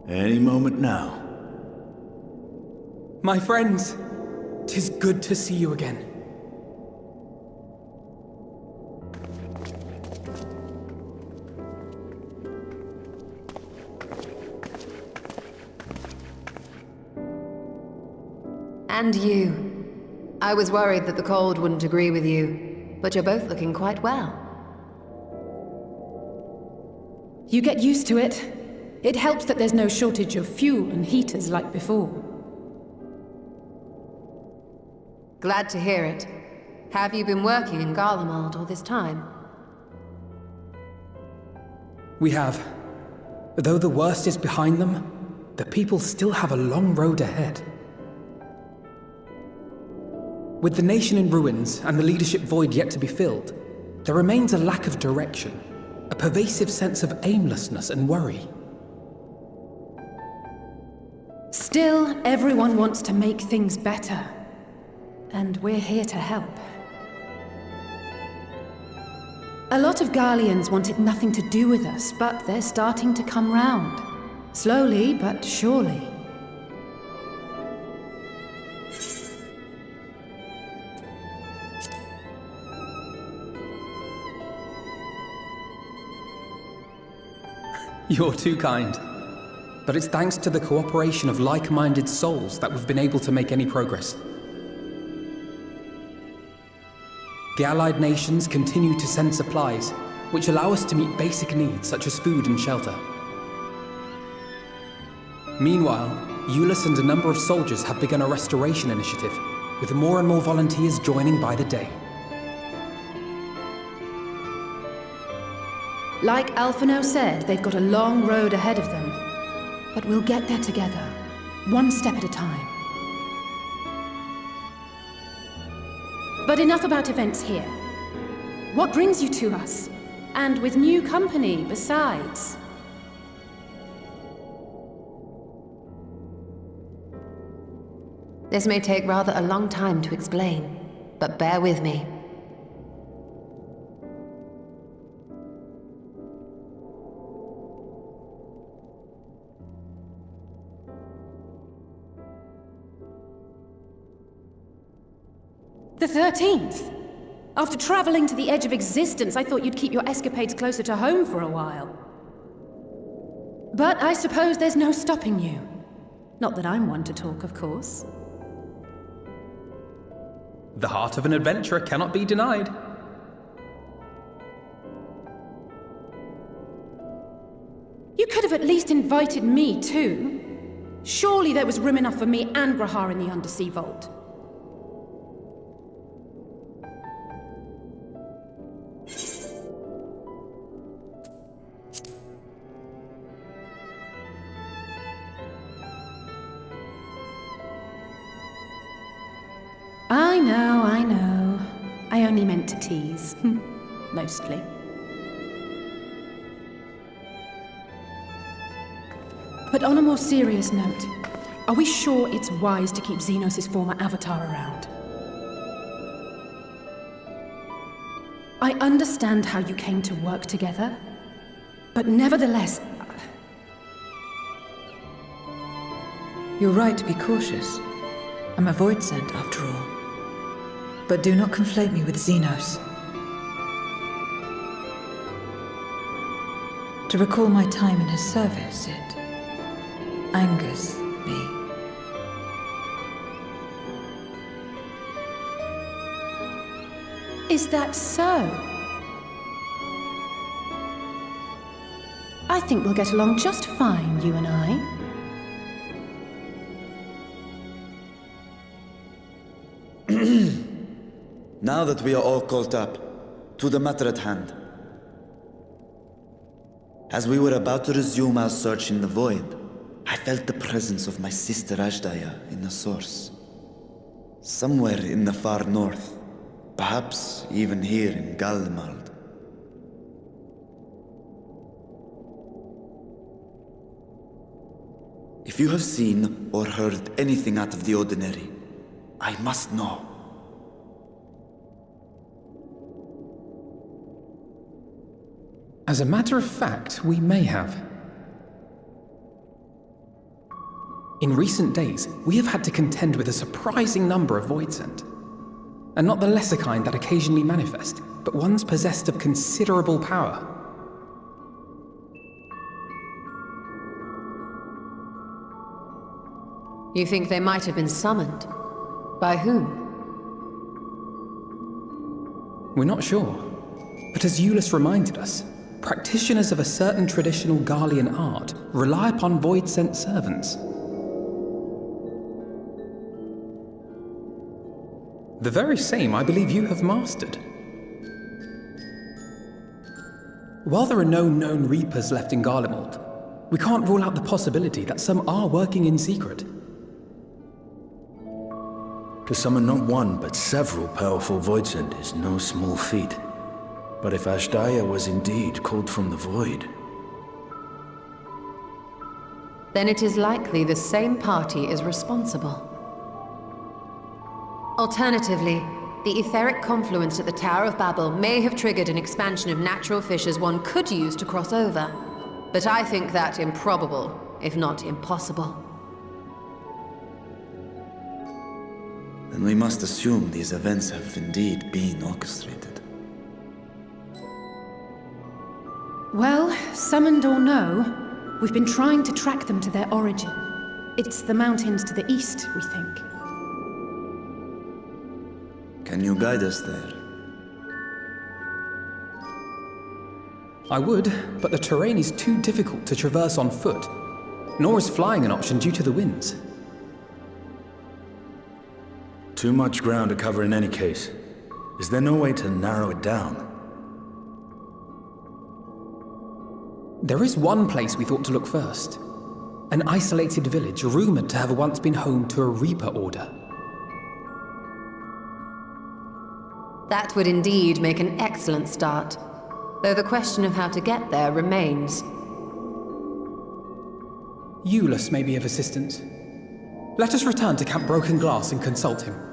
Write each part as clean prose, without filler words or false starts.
Any moment now. My friends, 'tis good to see you again. And you. I was worried that the cold wouldn't agree with you, but you're both looking quite well. You get used to it. It helps that there's no shortage of fuel and heaters like before. Glad to hear it. Have you been working in Garlemald all this time? We have. Though the worst is behind them, the people still have a long road ahead. With the nation in ruins and the leadership void yet to be filled, there remains a lack of direction, a pervasive sense of aimlessness and worry. Still, everyone wants to make things better. And we're here to help. A lot of Garleans wanted nothing to do with us, but they're starting to come round. Slowly, but surely. You're too kind. But it's thanks to the cooperation of like-minded souls that we've been able to make any progress. The allied nations continue to send supplies, which allow us to meet basic needs such as food and shelter. Meanwhile, Euless and a number of soldiers have begun a restoration initiative, with more and more volunteers joining by the day. Like Alphinaud said, they've got a long road ahead of them. But we'll get there together, one step at a time. But enough about events here. What brings you to us? And with new company, besides. This may take rather a long time to explain, but bear with me. The 13th? After traveling to the edge of existence, I thought you'd keep your escapades closer to home for a while. But I suppose there's no stopping you. Not that I'm one to talk, of course. The heart of an adventurer cannot be denied. You could have at least invited me too. Surely there was room enough for me and Grahar in the Undersea Vault. I know. I only meant to tease. Mostly. But on a more serious note, are we sure it's wise to keep Xenos' former avatar around? I understand how you came to work together, but nevertheless... You're right to be cautious. I'm a void sent, after all. But do not conflate me with Xenos. To recall my time in his service, it angers me. Is that so? I think we'll get along just fine, you and I. Now that we are all caught up, to the matter at hand. As we were about to resume our search in the void, I felt the presence of my sister Ajdaya in the source. Somewhere in the far north, perhaps even here in Garlemald. If you have seen or heard anything out of the ordinary, I must know. As a matter of fact, we may have. In recent days, we have had to contend with a surprising number of Voidsent. And not the lesser kind that occasionally manifest, but ones possessed of considerable power. You think they might have been summoned? By whom? We're not sure. But as Eulus reminded us, practitioners of a certain traditional Garlean art rely upon Voidsent servants. The very same I believe you have mastered. While there are no known Reapers left in Garlemald, we can't rule out the possibility that some are working in secret. To summon not one, but several powerful Voidsent is no small feat. But if Ashdaya was indeed called from the void... Then it is likely the same party is responsible. Alternatively, the etheric confluence at the Tower of Babel may have triggered an expansion of natural fissures one could use to cross over. But I think that improbable, if not impossible. Then we must assume these events have indeed been orchestrated. Well, summoned or no, we've been trying to track them to their origin. It's the mountains to the east, we think. Can you guide us there? I would, but the terrain is too difficult to traverse on foot, nor is flying an option due to the winds. Too much ground to cover in any case. Is there no way to narrow it down? There is one place we thought to look first. An isolated village rumored to have once been home to a Reaper order. That would indeed make an excellent start, though the question of how to get there remains. Eulus may be of assistance. Let us return to Camp Broken Glass and consult him.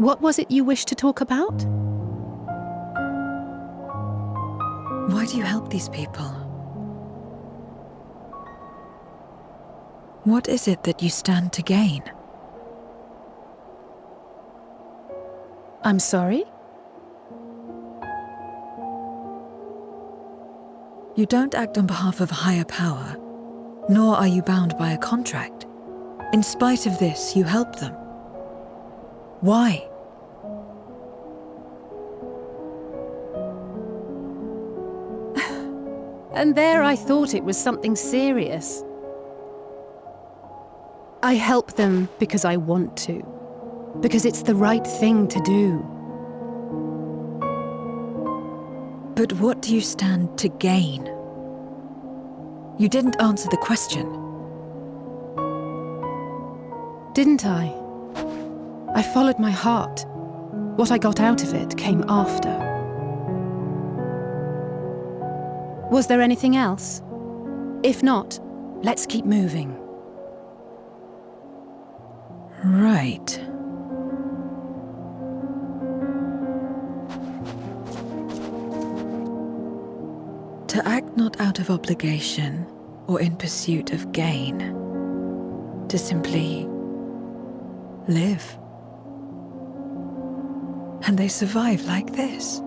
What was it you wished to talk about? Why do you help these people? What is it that you stand to gain? I'm sorry? You don't act on behalf of a higher power, nor are you bound by a contract. In spite of this, you help them. Why? And there I thought it was something serious. I help them because I want to. Because it's the right thing to do. But what do you stand to gain? You didn't answer the question. Didn't I? I followed my heart. What I got out of it came after. Was there anything else? If not, let's keep moving. Right. To act not out of obligation or in pursuit of gain. To simply live. And they survive like this.